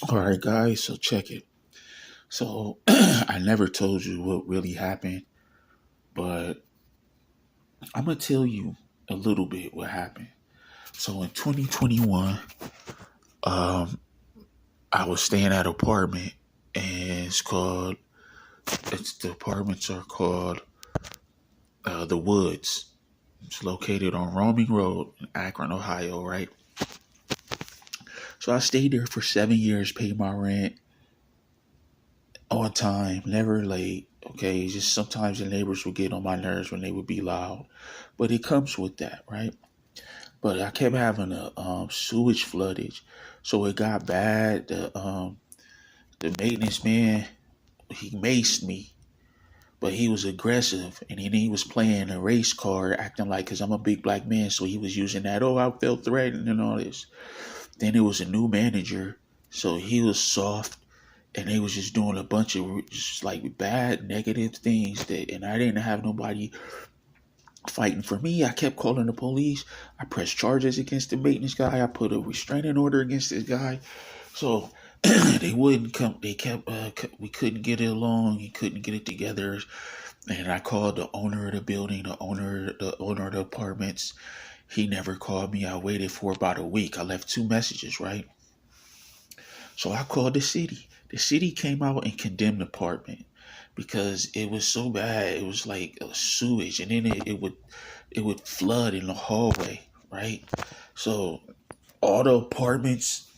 All right, guys, so check it. So, I never told you what really happened, but I'm going to tell you a little bit what happened. So, in 2021, um, I was staying at an apartment, and the apartments are called The Woods. It's located on Roaming Road in Akron, Ohio, right? So, I stayed there for 7 years, paid my rent on time, never late. Okay, it's just sometimes the neighbors would get on my nerves when they would be loud, but it comes with that, right? But I kept having a sewage floodage, so it got bad. The maintenance man, he maced me, but he was aggressive, and he was playing a race card, acting like because I'm a big black man, so he was using that. Oh, I felt threatened and all this. Then it was a new manager, so he was soft, and they was just doing a bunch of just like bad negative things that, and I didn't have nobody fighting for me. I kept calling the police. I pressed charges against the maintenance guy. I put a restraining order against this guy. So they wouldn't come. They kept. We couldn't get it along. He couldn't get it together. And I called the owner of the building, the owner of the apartments. He never called me. I waited for about a week. I left two messages, right? So I called the city. The city came out and condemned the apartment because it was so bad. It was like a sewage, and then it would flood in the hallway, right? So all the apartments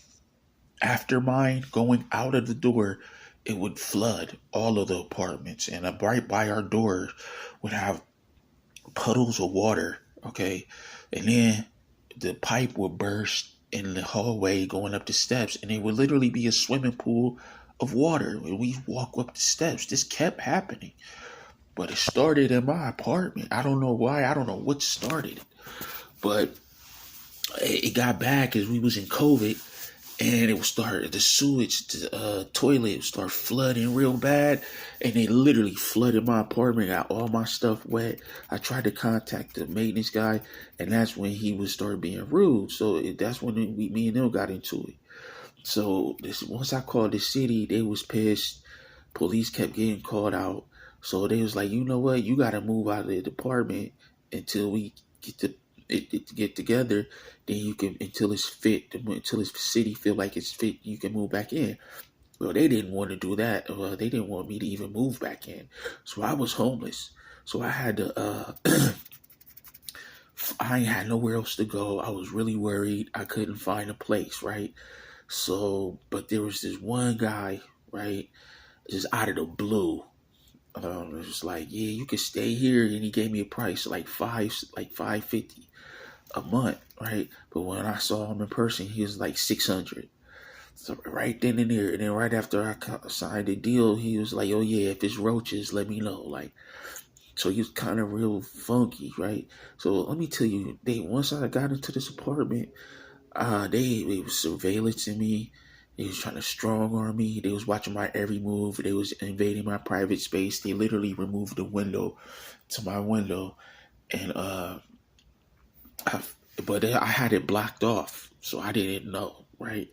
after mine going out of the door, it would flood all of the apartments, and right by our door would have puddles of water. Okay, and then the pipe would burst in the hallway going up the steps, and it would literally be a swimming pool of water when we walk up the steps. This kept happening, but it started in my apartment. I don't know why. I don't know what started it, but it got bad because we was in COVID, and it would start the sewage, the toilet would start flooding real bad, and they literally flooded my apartment, got all my stuff wet. I tried to contact the maintenance guy, and that's when he would start being rude. So that's when me and them got into it. So once I called the city, they was pissed. Police kept getting called out, so they was like, you know what, you got to move out of the department until we get to get together. Then you can until it's fit, until the city feel like it's fit, you can move back in. Well, they didn't want to do that. They didn't want me to even move back in, so I was homeless. So I had to. I ain't had nowhere else to go. I was really worried. I couldn't find a place, right? So, but there was this one guy, right, just out of the blue. It was like, yeah, you can stay here, and he gave me a price like 550 a month, right? But when I saw him in person, he was like 600. So right then and there, and then right after I signed the deal, he was like, "Oh yeah, if it's roaches, let me know." Like, so he was kind of real funky, right? So let me tell you, they once I got into this apartment, they was surveillancing me. They was trying to strong arm me. They was watching my every move. They was invading my private space. They literally removed the window to my window, and I, but I had it blocked off, so I didn't know, right?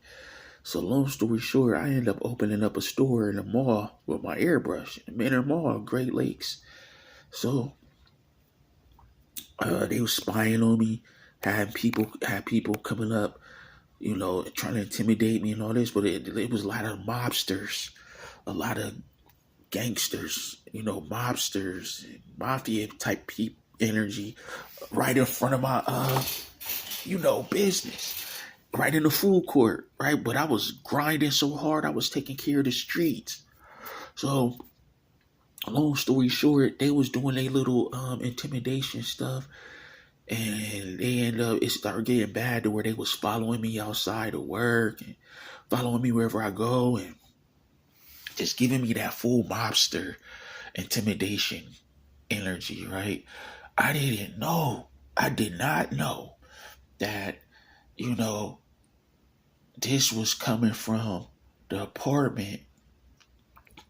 So long story short, I ended up opening up a store in a mall with my airbrush, Manor Mall, Great Lakes. So they were spying on me, had people coming up, trying to intimidate me and all this. But it was a lot of mobsters, a lot of gangsters, mobsters, mafia type energy, right in front of my business. Right in the food court, right? But I was grinding so hard, I was taking care of the streets. So, long story short, they was doing their little intimidation stuff, and they ended up it started getting bad to where they was following me outside of work and following me wherever I go, and just giving me that full mobster intimidation energy, right? I didn't know. I did not know that, you know, this was coming from the apartment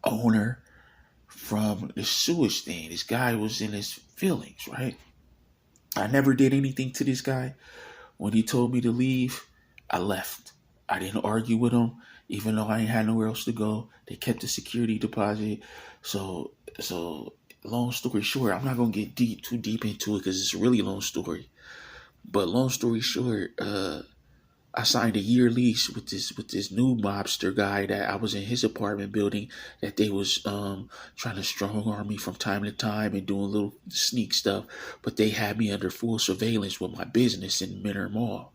owner from the sewage thing. This guy was in his feelings, right? I never did anything to this guy. When he told me to leave, I left. I didn't argue with them, even though I ain't had nowhere else to go. They kept the security deposit. So long story short, I'm not gonna get too deep into it because it's a really long story. But long story short, I signed a year lease with this new mobster guy that I was in his apartment building that they was trying to strong arm me from time to time and doing little sneak stuff, but they had me under full surveillance with my business in Minter Mall.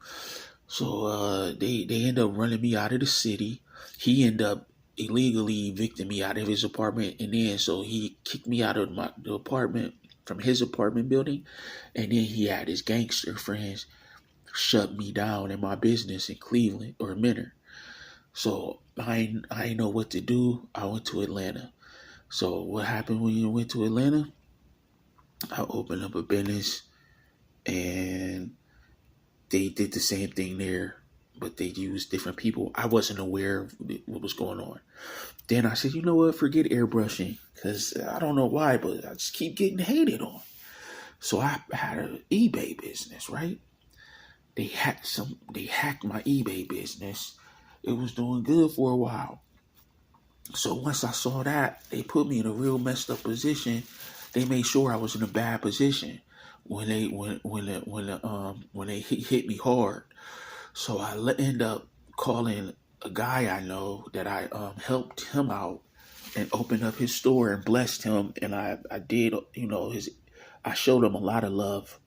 So they end up running me out of the city. He ended up illegally evicting me out of his apartment, and then so he kicked me out of the apartment from his apartment building, and then he had his gangster friends shut me down in my business in Cleveland or Minter. So I ain't know what to do. I went to Atlanta. So what happened when you went to Atlanta? I opened up a business and they did the same thing there, but they used different people. I wasn't aware of what was going on. Then I said, you know what? Forget airbrushing because I don't know why, but I just keep getting hated on. So I had an eBay business, right? They hacked my eBay business. It was doing good for a while. So once I saw that, they put me in a real messed up position. They made sure I was in a bad position when they hit me hard. So I end up calling a guy I know that I helped him out and opened up his store and blessed him. And I did, I showed him a lot of love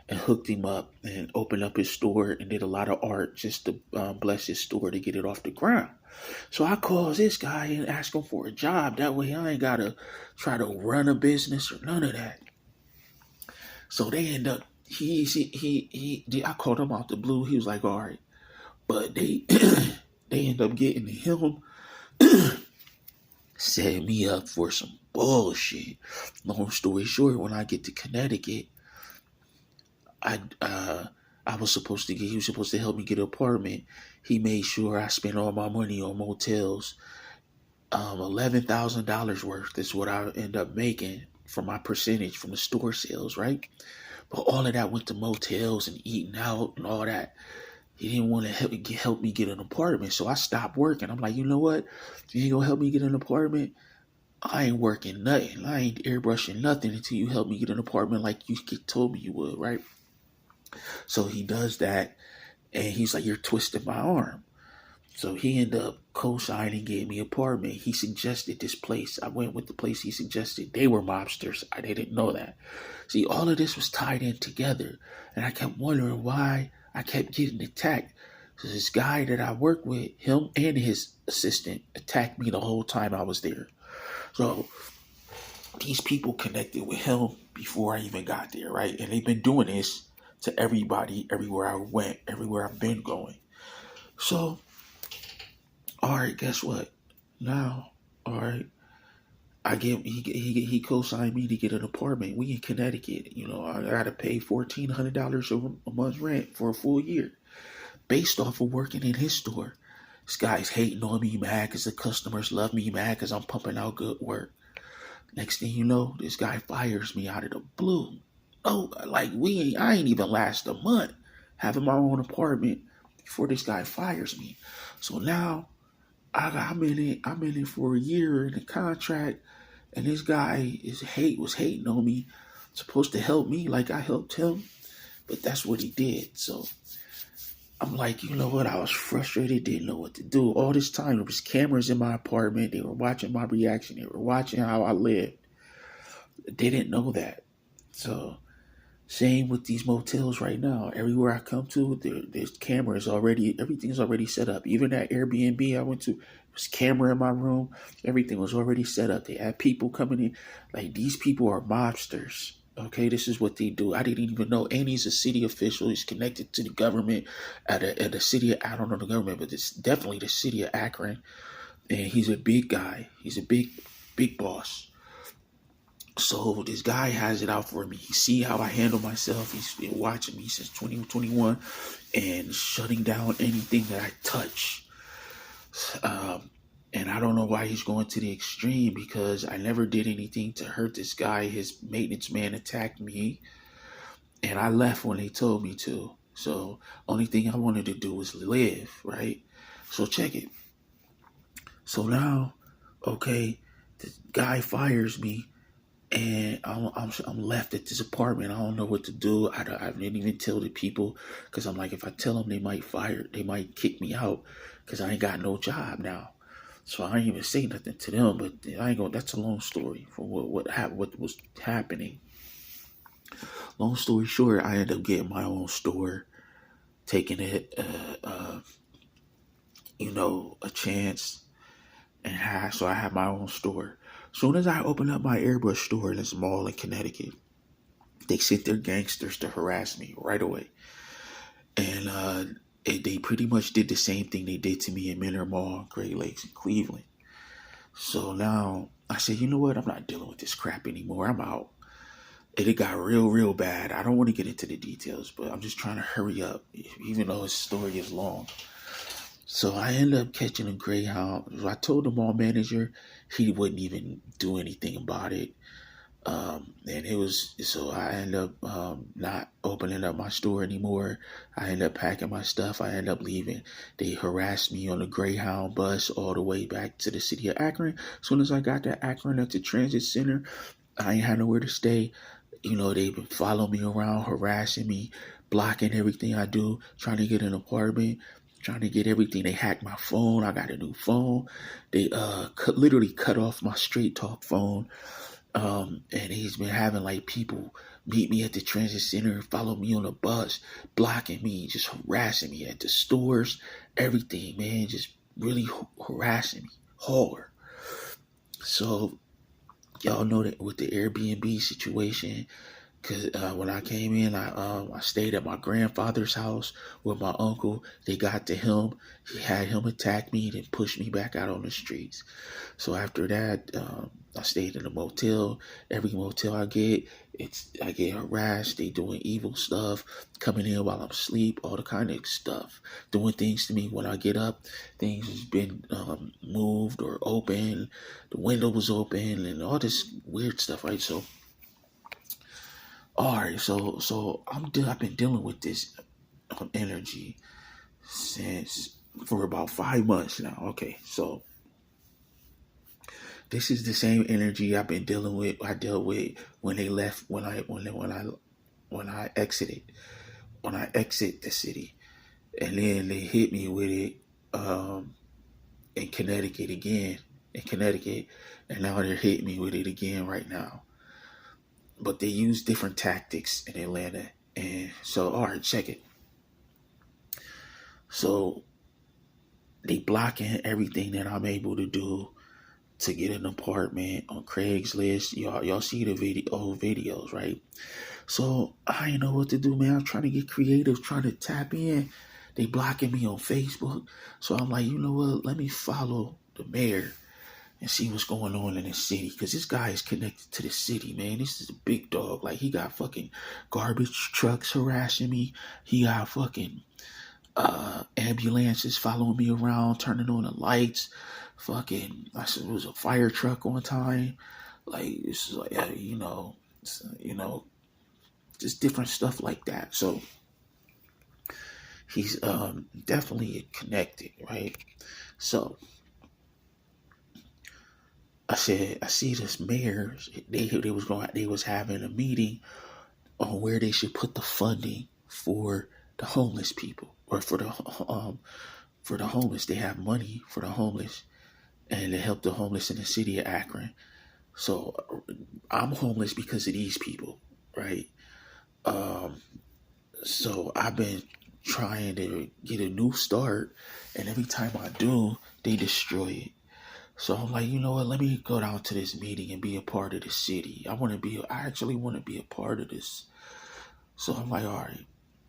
and hooked him up and opened up his store and did a lot of art just to bless his store to get it off the ground. So I called this guy and asked him for a job. That way I ain't got to try to run a business or none of that. So they end up, I called him out the blue. He was like, all right. But they they end up getting him, set me up for some bullshit. Long story short, when I get to Connecticut, I was supposed to get. He was supposed to help me get an apartment. He made sure I spent all my money on motels. $11,000 worth is what I end up making from my percentage from the store sales, right? But all of that went to motels and eating out and all that. He didn't want to help me get an apartment, so I stopped working. I'm like, you know what? If you ain't gonna help me get an apartment, I ain't working nothing. I ain't airbrushing nothing until you help me get an apartment like you told me you would, right? So he does that, and he's like, you're twisting my arm. So he ended up co-signing, gave me an apartment. He suggested this place. I went with the place he suggested. They were mobsters. I didn't know that. See, all of this was tied in together. And I kept wondering why I kept getting attacked. So this guy that I worked with, him and his assistant, attacked me the whole time I was there. So these people connected with him before I even got there, right? And they've been doing this to everybody, everywhere I went, everywhere I've been going. So all right, guess what? Now, all right, he co-signed me to get an apartment. We in Connecticut, I gotta pay $1,400 a month's rent for a full year, based off of working in his store. This guy's hating on me, mad because the customers love me, mad because I'm pumping out good work. Next thing you know, this guy fires me out of the blue. Oh, like I ain't even last a month having my own apartment before this guy fires me. So now I'm in it for a year in the contract, and this guy was hating on me, supposed to help me like I helped him, but that's what he did. So I'm like, you know what? I was frustrated, didn't know what to do. All this time there was cameras in my apartment. They were watching my reaction. They were watching how I lived. They didn't know that. So same with these motels right now. Everywhere I come to, there's cameras already. Everything's already set up. Even that Airbnb I went to, there was camera in my room. Everything was already set up. They had people coming in. Like, these people are mobsters. Okay, this is what they do. I didn't even know. And he's a city official. He's connected to the government at the city. I don't know the government, but it's definitely the city of Akron. And he's a big guy. He's a big boss. So this guy has it out for me. He see how I handle myself. He's been watching me since 2021 and shutting down anything that I touch. And I don't know why he's going to the extreme, because I never did anything to hurt this guy. His maintenance man attacked me, and I left when they told me to. So only thing I wanted to do was live, right? So check it. So now, okay, the guy fires me, and I'm left at this apartment. I don't know what to do. I didn't even tell the people because I'm like, if I tell them, they might kick me out because I ain't got no job now. So I ain't even say nothing to them. But I ain't going. That's a long story for what was happening. Long story short, I ended up getting my own store, taking it, a chance, and so I have my own store. Soon as I opened up my airbrush store in this mall in Connecticut, they sent their gangsters to harass me right away, and they pretty much did the same thing they did to me in Menor Mall, Great Lakes, and Cleveland. So now I said, you know what? I'm not dealing with this crap anymore. I'm out. And it got real, real bad. I don't want to get into the details, but I'm just trying to hurry up, even though his story is long. So I ended up catching a Greyhound. I told the mall manager, he wouldn't even do anything about it. And it was, so I ended up not opening up my store anymore. I ended up packing my stuff. I ended up leaving. They harassed me on the Greyhound bus all the way back to the city of Akron. As soon as I got to Akron at the transit center, I ain't had nowhere to stay. They been following me around, harassing me, blocking everything I do, trying to get an apartment, trying to get everything. They hacked my phone. I got a new phone. They literally cut off my Straight Talk phone. And he's been having like people meet me at the transit center, follow me on the bus, blocking me, just harassing me at the stores, everything, man, just really harassing me hard. So y'all know that with the Airbnb situation, because when I came in, I stayed at my grandfather's house with my uncle. They got to him. He had him attack me and push me back out on the streets. So after that, I stayed in a motel. Every motel I get harassed. They doing evil stuff, coming in while I'm asleep, all the kind of stuff, doing things to me when I get up. Things has been moved or open. The window was open and all this weird stuff, right? So all right, so I've been dealing with this energy since for about 5 months now. Okay, so this is the same energy I've been dealing with. I dealt with when they left, when I exited, when I exit the city, and then they hit me with it in Connecticut again, and now they're hitting me with it again right now. But they use different tactics in Atlanta, and so all right, check it. So they blocking everything that I'm able to do to get an apartment on Craigslist. Y'all see the old videos, right? So I ain't know what to do, man. I'm trying to get creative, trying to tap in. They blocking me on Facebook. So I'm like, you know what? Let me follow the mayor and see what's going on in the city. Because this guy is connected to the city, man. This is a big dog. Like, he got fucking garbage trucks harassing me. He got fucking ambulances following me around, turning on the lights. Fucking, I said it was a fire truck on time. Like, it's like, just different stuff like that. So he's definitely connected, right? So I said, I see this mayor. They was having a meeting on where they should put the funding for the homeless people, or for the homeless. They have money for the homeless, and to help the homeless in the city of Akron. So I'm homeless because of these people, right? Um, so I've been trying to get a new start, and every time I do, they destroy it. So I'm like, you know what? Let me go down to this meeting and be a part of the city. I actually want to be a part of this. So I'm like, all right.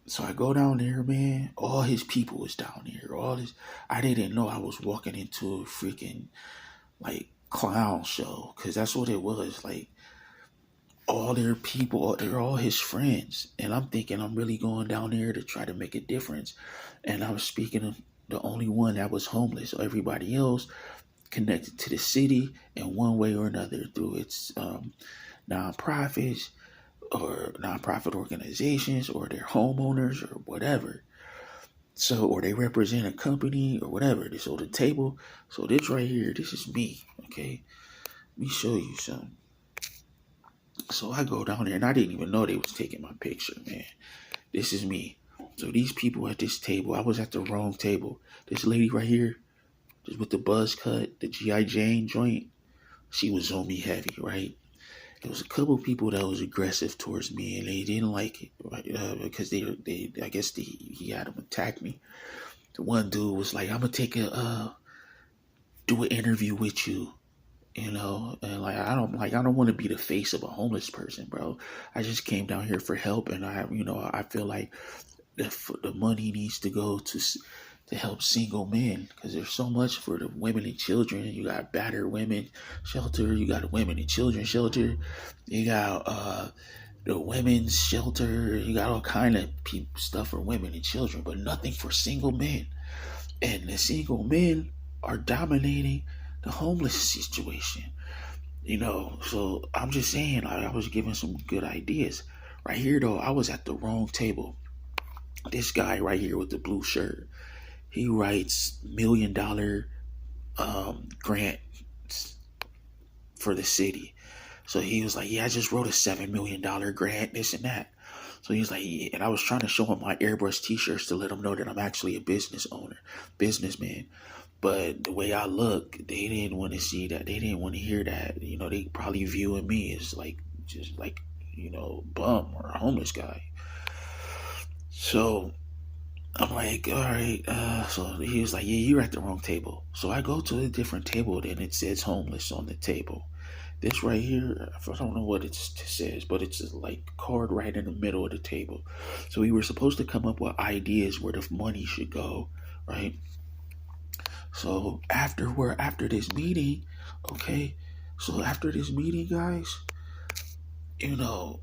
So I go down there, man. All his people was down there. I didn't know I was walking into a freaking like clown show, because that's what it was. Like, all their people, they're all his friends, and I'm thinking I'm really going down there to try to make a difference. And I was speaking of the only one that was homeless. So everybody else connected to the city in one way or another through its nonprofits or nonprofit organizations or their homeowners or whatever. So, or they represent a company or whatever. So the table, so this right here, this is me. Okay, let me show you something. So I go down there and I didn't even know they was taking my picture, man. This is me. So these people at this table, I was at the wrong table. This lady right here, just with the buzz cut, the G.I. Jane joint, she was on me heavy, right? There was a couple people that was aggressive towards me, and they didn't like it, right? Because they, I guess he had them attack me. The one dude was like, "I'm gonna do an interview with you," and like I don't want to be the face of a homeless person, bro. I just came down here for help, and I feel like the money needs to go to help single men because there's so much for the women and children. You got battered women shelter, you got a women and children shelter, you got the women's shelter, you got all kind of stuff for women and children, but nothing for single men. And the single men are dominating the homeless situation. So I'm just saying, I was giving some good ideas. Right here, though, I was at the wrong table. This guy right here with the blue shirt, he writes $1 million grants for the city. So he was like, "Yeah, I just wrote a $7 million grant, this and that." So he was like, yeah. And I was trying to show him my airbrush t-shirts to let him know that I'm actually a businessman. But the way I look, they didn't want to see that. They didn't want to hear that. They probably viewing me as like, just like, bum or a homeless guy. So I'm like, all right. So he was like, "Yeah, you're at the wrong table." So I go to a different table, and it says homeless on the table. This right here, I don't know what it says, but it's like card right in the middle of the table. So we were supposed to come up with ideas where the money should go, right? So after this meeting, okay. So after this meeting, guys, a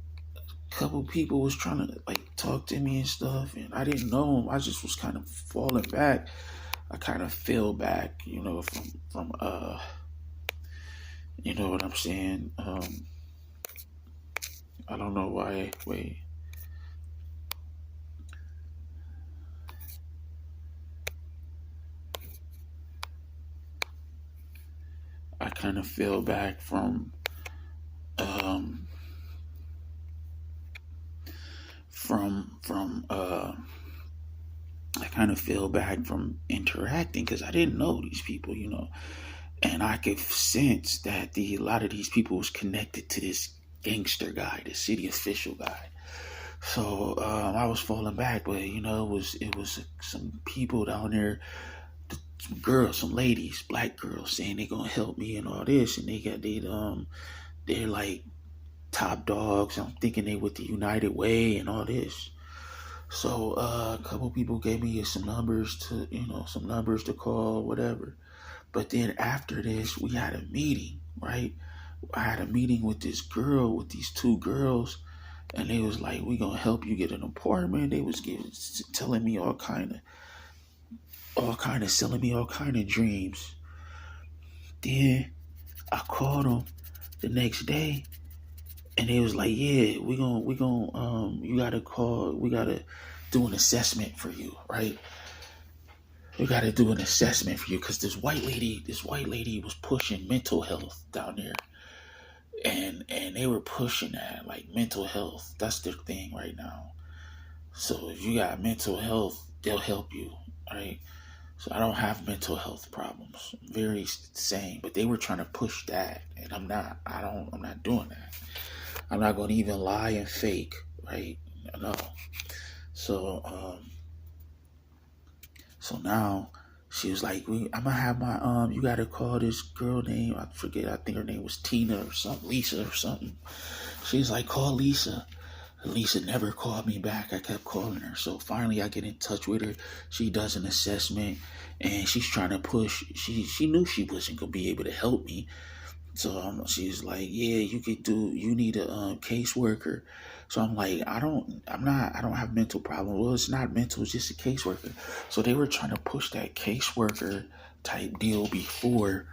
couple people was trying to like talk to me and stuff, and I didn't know them. I just was kind of falling back. I kind of fell back, from you know what I'm saying? I don't know why. Wait. I kind of fell back um from I kind of fell back from interacting because I didn't know these people. And I could sense that a lot of these people was connected to this gangster guy, the city official guy. So I was falling back, but it was some people down there, some girls, some ladies, black girls, saying they gonna help me and all this, and they're like top dogs. I'm thinking they with the United Way and all this. So a couple people gave me some numbers to call, whatever. But then after this, we had a meeting, right? I had a meeting with this girl, with these two girls, and they was like, "We gonna help you get an apartment." They was telling me selling me all kind of dreams. Then I called them the next day, and they was like, "Yeah, you gotta call, we gotta do an assessment for you, right? We gotta do an assessment for you because this white lady was pushing mental health down there, and they were pushing that like mental health. That's their thing right now. So if you got mental health, they'll help you, right? So I don't have mental health problems. I'm very sane, but they were trying to push that, and I'm not. I'm not doing that. I'm not going to even lie and fake, right? No. So so now she was like, I'm gonna have my you gotta call this girl name. I forget. I think her name was Tina or something, Lisa or something. She's like, call Lisa. Lisa never called me back. I kept calling her. So finally I get in touch with her. She does an assessment and she's trying to push. She knew she wasn't gonna be able to help me. So she's like, "Yeah, you need a caseworker." So I'm like, I don't have mental problems. Well, it's not mental, it's just a caseworker. So they were trying to push that caseworker type deal before,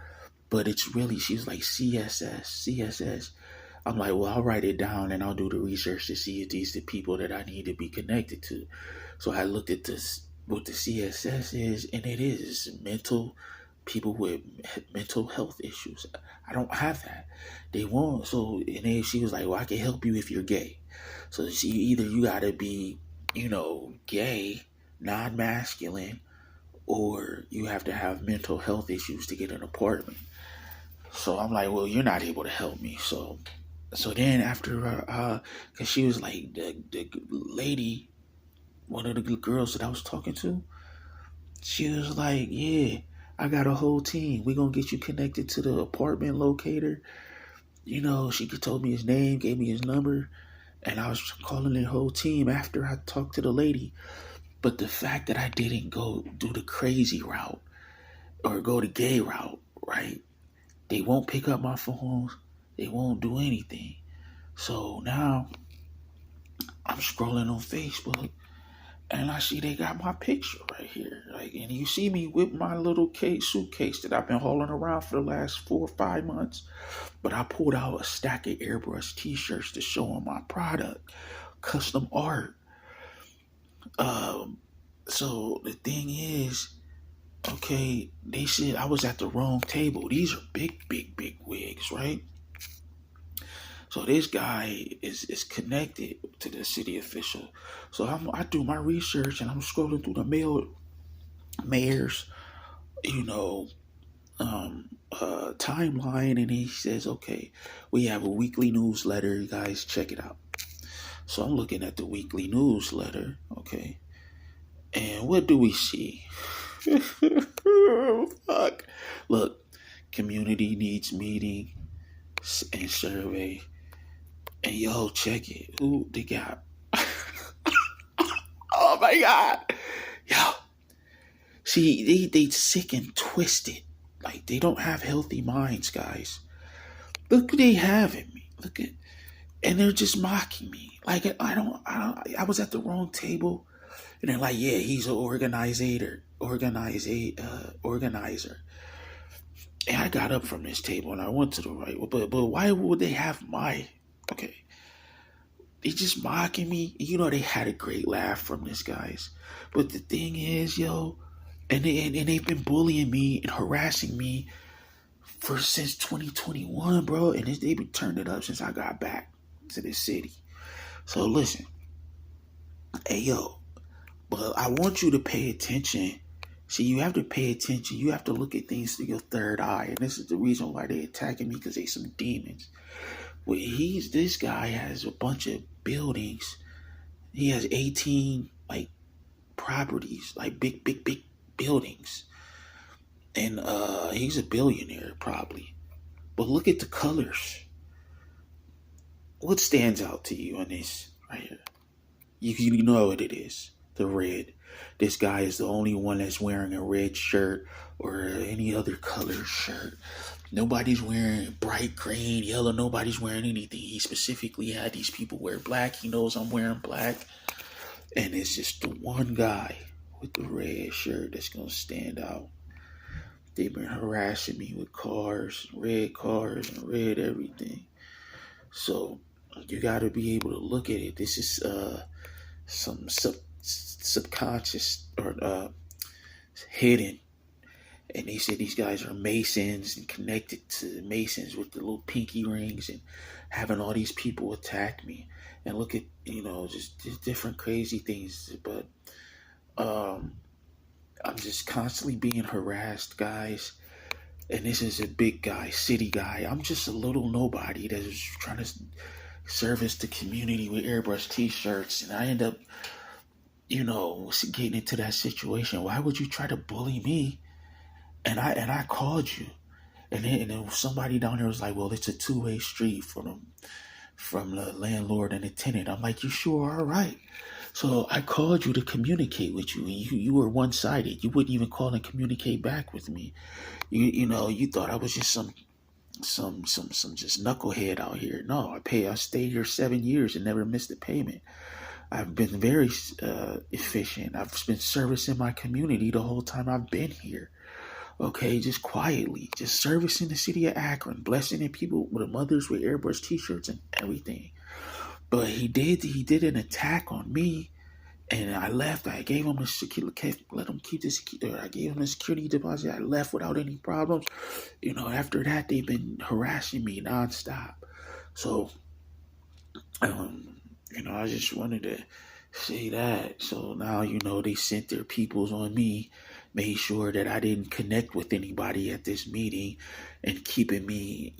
but it's really, she's like CSS. I'm like, well, I'll write it down and I'll do the research to see if these the people that I need to be connected to. So I looked at this what the CSS is, and it is mental people with mental health issues. I don't have that. They won't. So, and then she was like, "Well, I can help you if you're gay." So she either you gotta be, gay, non-masculine, or you have to have mental health issues to get an apartment. So I'm like, well, you're not able to help me. So then after, cause she was like the lady, one of the girls that I was talking to, she was like, yeah, I got a whole team. We gonna get you connected to the apartment locator. She told me his name, gave me his number, and I was calling the whole team after I talked to the lady. But the fact that I didn't go do the crazy route or go the gay route, right? They won't pick up my phone. They won't do anything. So now I'm scrolling on Facebook and I see they got my picture right here. Like, and you see me with my little suitcase that I've been hauling around for the last 4 or 5 months. But I pulled out a stack of airbrush t-shirts to show them my product, custom art. So the thing is, okay, they said I was at the wrong table. These are big, big, big wigs, right? So this guy is connected to the city official. So I do my research and I'm scrolling through the mayor's, timeline, and he says, okay, we have a weekly newsletter. You guys check it out. So I'm looking at the weekly newsletter, okay, and what do we see? Fuck. Look, community needs meeting and survey. And yo, check it. Who they got? Oh my God. Yo. See, they sick and twisted. Like, they don't have healthy minds, guys. Look what they have in me. Look at, and they're just mocking me. Like, I was at the wrong table. And they're like, yeah, he's an organizer. And I got up from this table and I went to the right. But why would they have okay. They just mocking me. They had a great laugh from this, guys. But the thing is, yo, and they've been bullying me and harassing me since 2021, bro. And they've been turning it up since I got back to this city. So listen, hey, yo, but I want you to pay attention. See, you have to pay attention. You have to look at things through your third eye. And this is the reason why they're attacking me, because they some demons. Well, this guy has a bunch of buildings. He has 18 properties, big, big, big buildings. And he's a billionaire probably. But look at the colors. What stands out to you on this right here? You know what it is. The red. This guy is the only one that's wearing a red shirt or any other color shirt. Nobody's wearing bright green, yellow. Nobody's wearing anything. He specifically had these people wear black. He knows I'm wearing black. And it's just the one guy with the red shirt that's going to stand out. They've been harassing me with red cars, and red everything. So you got to be able to look at it. This is some subconscious or hidden. And they said these guys are Masons and connected to Masons with the little pinky rings and having all these people attack me. And look at, just different crazy things. But I'm just constantly being harassed, guys. And this is a big guy, city guy. I'm just a little nobody that's trying to service the community with airbrush t-shirts. And I end up, getting into that situation. Why would you try to bully me? And I called you, and then somebody down there was like, "Well, it's a two-way street from the landlord and the tenant." I'm like, "You sure are right." So I called you to communicate with you, and you were one-sided. You wouldn't even call and communicate back with me. You thought I was just some just knucklehead out here. No, I stayed here 7 years and never missed a payment. I've been very efficient. I've been servicing my community the whole time I've been here. Okay, just quietly, just servicing the city of Akron, blessing the people with mothers with airbrush t-shirts and everything. But he did an attack on me And I left. I gave him the security, let him keep the security. I gave him the security deposit. I left without any problems. After that, they've been harassing me nonstop. So, I just wanted to say that. So now, they sent their peoples on me, made sure that I didn't connect with anybody at this meeting, and keeping me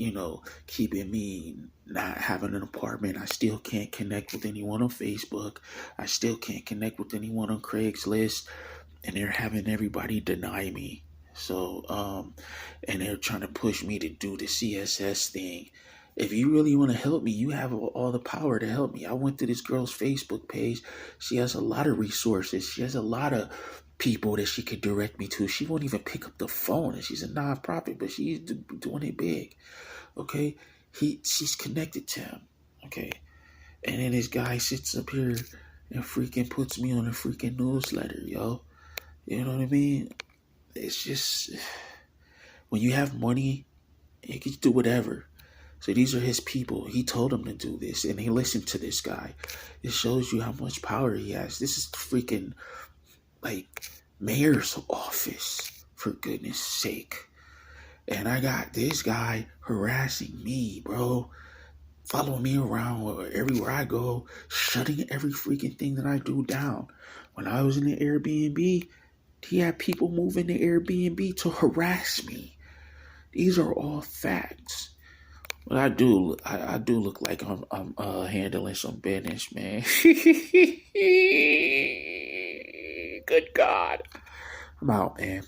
not having an apartment. I still can't connect with anyone on Facebook. I still can't connect with anyone on Craigslist, and they're having everybody deny me. So, and they're trying to push me to do the CSS thing. If you really want to help me, you have all the power to help me. I went to this girl's Facebook page. She has a lot of resources. She has a lot of people that she could direct me to. She won't even pick up the phone, and she's a nonprofit, but she's doing it big. Okay, she's connected to him. Okay, and then this guy sits up here and freaking puts me on a freaking newsletter, yo. You know what I mean? It's just, when you have money, you can do whatever. So these are his people. He told them to do this, and they listened to this guy. It shows you how much power he has. This is freaking like mayor's office, for goodness sake. And I got this guy harassing me, bro. Following me around everywhere I go, shutting every freaking thing that I do down. When I was in the Airbnb, he had people moving the Airbnb to harass me. These are all facts. But I do look like I'm handling some business, man. Good God. I'm out, man.